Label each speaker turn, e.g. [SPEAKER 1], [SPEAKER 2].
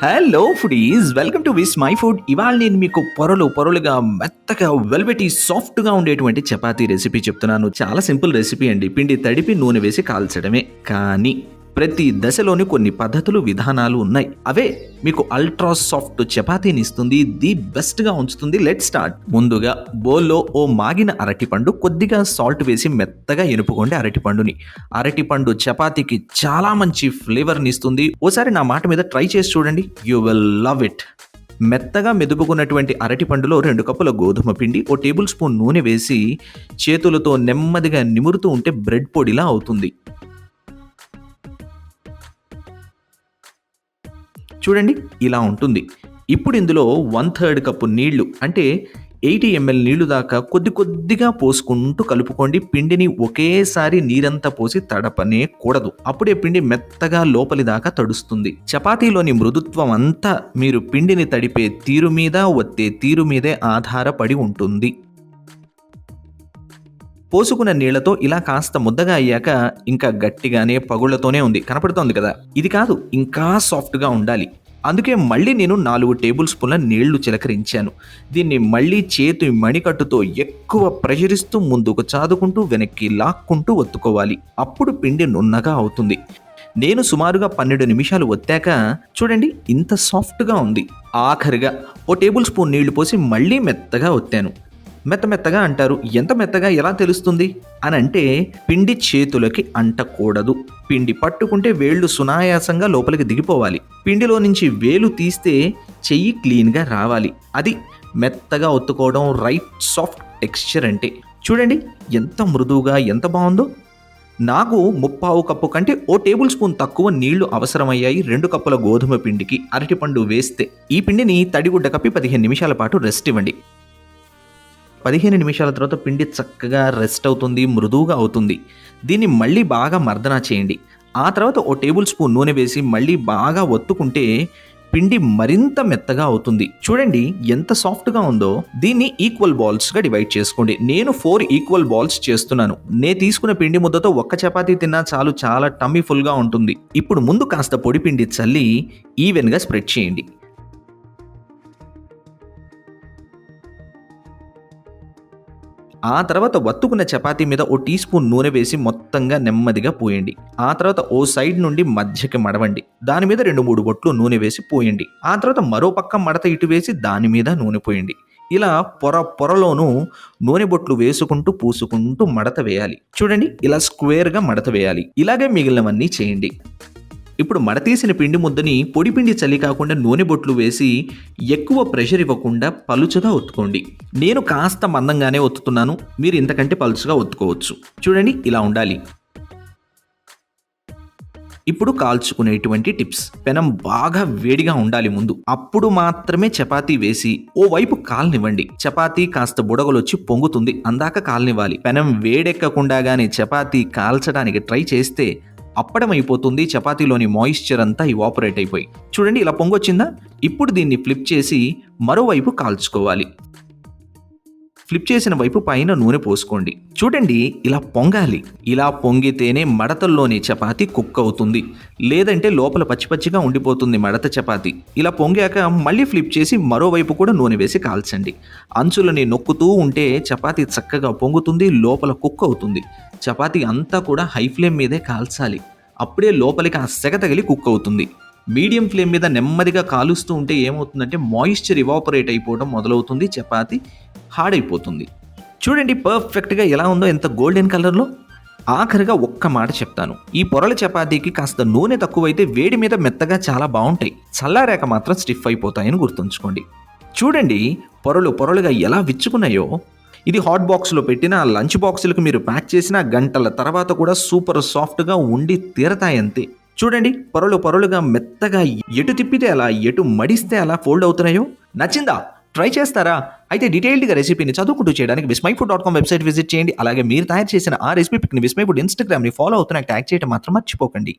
[SPEAKER 1] Hello foodies, welcome to Vismai food. ఇవాళ నేను మీకు పొరలుగా మెత్తగా వెల్వెటీ సాఫ్ట్గా ఉండేటువంటి చపాతీ రెసిపీ చెప్తున్నాను. చాలా సింపుల్ రెసిపీ అండి. పిండి తడిపి నూనె వేసి కాల్చడమే. కానీ ప్రతి దశలోని కొన్ని పద్ధతులు, విధానాలు ఉన్నాయి. అవే మీకు అల్ట్రా సాఫ్ట్ చపాతీని ఇస్తుంది, ది బెస్ట్గా ఉంచుతుంది. Let start. ముందుగా బౌల్లో ఓ మాగిన అరటిపండు, కొద్దిగా సాల్ట్ వేసి మెత్తగా ఎనుపుకోండి. అరటిపండు చపాతీకి చాలా మంచి ఫ్లేవర్ని ఇస్తుంది. ఓసారి నా మాట మీద ట్రై చేసి చూడండి, యూ విల్ లవ్ ఇట్. మెత్తగా మెదుపుకున్నటువంటి అరటిపండులో 2 కప్పుల గోధుమ పిండి, ఓ టేబుల్ స్పూన్ నూనె వేసి చేతులతో నెమ్మదిగా నిమురుతూ ఉంటే బ్రెడ్ పొడిలా అవుతుంది. చూడండి, ఇలా ఉంటుంది. ఇప్పుడు ఇందులో 1/3 కప్పు నీళ్లు, అంటే 80 ml నీళ్లు దాకా కొద్దిగా పోసుకుంటూ కలుపుకోండి. పిండిని ఒకేసారి నీరంతా పోసి తడపనే కూడదు. అప్పుడే పిండి మెత్తగా లోపలి దాకా తడుస్తుంది. చపాతీలోని మృదుత్వం అంతా మీరు పిండిని తడిపే తీరు మీద, ఒత్తే తీరు మీదే ఆధారపడి ఉంటుంది. పోసుకున్న నీళ్లతో ఇలా కాస్త ముద్దగా అయ్యాక ఇంకా గట్టిగానే పగుళ్లతోనే ఉంది, కనపడుతోంది కదా. ఇది కాదు, ఇంకా సాఫ్ట్గా ఉండాలి. అందుకే మళ్ళీ నేను 4 టేబుల్ స్పూన్ల నీళ్లు చిలకరించాను. దీన్ని మళ్ళీ చేతి మణికట్టుతో ఎక్కువ ప్రెషర్ ఇస్తూ ముందుకు చాదుకుంటూ వెనక్కి లాక్కుంటూ ఒత్తుకోవాలి. అప్పుడు పిండి నున్నగా అవుతుంది. నేను సుమారుగా 12 నిమిషాలు ఒత్తాక చూడండి, ఇంత సాఫ్ట్గా ఉంది. ఆఖరిగా ఓ టేబుల్ స్పూన్ నీళ్లు పోసి మళ్ళీ మెత్తగా ఒత్తాను. మెత్తగా అంటారు, ఎంత మెత్తగా ఎలా తెలుస్తుంది అని అంటే, పిండి చేతులకి అంటకూడదు. పిండి పట్టుకుంటే వేళ్లు సునాయాసంగా లోపలికి దిగిపోవాలి. పిండిలో నుంచి వేలు తీస్తే చెయ్యి క్లీన్గా రావాలి. అది మెత్తగా ఒత్తుకోవడం, రైట్ సాఫ్ట్ టెక్స్చర్ అంటే. చూడండి ఎంత మృదువుగా, ఎంత బాగుందో. నాకు 3/4 కప్పు కంటే ఓ టేబుల్ స్పూన్ తక్కువ నీళ్లు అవసరమయ్యాయి 2 కప్పుల గోధుమ పిండికి. అరటిపండు వేస్తే ఈ పిండిని తడిగుడ్డ కప్పి 15 నిమిషాల పాటు రెస్ట్ ఇవ్వండి. 15 నిమిషాల తర్వాత పిండి చక్కగా రెస్ట్ అవుతుంది, మృదువుగా అవుతుంది. దీన్ని మళ్ళీ బాగా మర్దనా చేయండి. ఆ తర్వాత ఓ టేబుల్ స్పూన్ నూనె వేసి మళ్ళీ బాగా ఒత్తుకుంటే పిండి మరింత మెత్తగా అవుతుంది. చూడండి ఎంత సాఫ్ట్గా ఉందో. దీన్ని ఈక్వల్ బాల్స్గా డివైడ్ చేసుకోండి. నేను 4 ఈక్వల్ బాల్స్ చేస్తున్నాను. నేను తీసుకున్న పిండి ముద్దతో ఒక్క చపాతీ తిన్నా చాలు, చాలా టమ్మీ ఫుల్గా ఉంటుంది. ఇప్పుడు ముందు కాస్త పొడి పిండి చల్లి ఈవెన్గా స్ప్రెడ్ చేయండి. ఆ తర్వాత వత్తుకున్న చపాతీ మీద ఓ టీ స్పూన్ నూనె వేసి మొత్తంగా నెమ్మదిగా పోయండి. ఆ తర్వాత ఓ సైడ్ నుండి మధ్యకి మడవండి. దాని మీద 2-3 బొట్లు నూనె వేసి పోయండి. ఆ తర్వాత మరో పక్క మడత ఇటు వేసి దాని మీద నూనె పోయండి. ఇలా పొరలోనూ నూనె బొట్లు వేసుకుంటూ పూసుకుంటూ మడత వేయాలి. చూడండి, ఇలా స్క్వేర్గా మడత వేయాలి. ఇలాగే మిగిలినవన్నీ చేయండి. ఇప్పుడు మడతీసిన పిండి ముద్దని పొడి పిండి చలి కాకుండా నూనె బొట్లు వేసి ఎక్కువ ప్రెషర్ ఇవ్వకుండా పలుచగా ఒత్తుకోండి. నేను కాస్త మందంగానే ఒత్తుతున్నాను, మీరు ఇంతకంటే పలుచగా ఒత్తుకోవచ్చు. చూడండి, ఇలా ఉండాలి. ఇప్పుడు కాల్చుకునేటువంటి టిప్స్. పెనం బాగా వేడిగా ఉండాలి ముందు. అప్పుడు మాత్రమే చపాతీ వేసి ఓ వైపు కాలనివ్వండి. చపాతీ కాస్త బుడగలొచ్చి పొంగుతుంది, అందాక కాలనివ్వాలి. పెనం వేడెక్కకుండా గానీ చపాతీ కాల్చడానికి ట్రై చేస్తే అప్పడం అయిపోతుంది. చపాతీలోని మాయిశ్చర్ అంతా ఇవాపరేట్ అయిపోయి. చూడండి, ఇలా పొంగొచ్చిందా. ఇప్పుడు దీన్ని ఫ్లిప్ చేసి మరోవైపు కాల్చుకోవాలి. ఫ్లిప్ చేసిన వైపు పైన నూనె పోసుకోండి. చూడండి, ఇలా పొంగాలి. ఇలా పొంగితేనే మడతల్లోని చపాతీ కుక్ అవుతుంది, లేదంటే లోపల పచ్చిగా ఉండిపోతుంది మడత చపాతీ. ఇలా పొంగాక మళ్ళీ ఫ్లిప్ చేసి మరోవైపు కూడా నూనె వేసి కాల్చండి. అంచులని నొక్కుతూ ఉంటే చపాతీ చక్కగా పొంగుతుంది, లోపల కుక్ అవుతుంది. చపాతీ అంతా కూడా హై ఫ్లేమ్ మీదే కాల్చాలి. అప్పుడే లోపలికి ఆ సెగ తగిలి కుక్ అవుతుంది. మీడియం ఫ్లేమ్ మీద నెమ్మదిగా కాలుస్తూ ఉంటే ఏమవుతుందంటే మాయిశ్చర్ ఇవాపరేట్ అయిపోవడం మొదలవుతుంది, చపాతీ హార్డ్ అయిపోతుంది. చూడండి పర్ఫెక్ట్గా ఎలా ఉందో, ఎంత గోల్డెన్ కలర్లో. ఆఖరిగా ఒక్క మాట చెప్తాను. ఈ పొరల చపాతీకి కాస్త నూనె తక్కువైతే వేడి మీద మెత్తగా చాలా బాగుంటాయి, చల్లారాక మాత్రం స్టిఫ్ అయిపోతాయని గుర్తుంచుకోండి. చూడండి పొరలుగా ఎలా విచ్చుకున్నాయో. ఇది హాట్ బాక్స్లో పెట్టిన లంచ్ బాక్సులకు మీరు ప్యాక్ చేసిన గంటల తర్వాత కూడా సూపర్ సాఫ్ట్గా ఉండి తీరతాయంతే. చూడండి పొరలుగా మెత్తగా ఎటు తిప్పితే అలా, ఎటు మడిస్తే అలా ఫోల్డ్ అవుతున్నాయో. నచ్చిందా? ట్రై చేస్తారా? అయితే డీటెయిల్డ్గా రెసిపీని చదువుకుంటూ చేయడానికి vismyfood.com వెబ్సైట్ విజిట్ చేయండి. అలాగే మీరు తయారు చేసిన ఆ రెసిపీ పిక్ని విస్మై ఫుడ్ ఇన్స్టాగ్రామ్ని ఫాలో అవుతూ నాకు ట్యాగ్ చేయడం మాత్రం మర్చిపోకండి.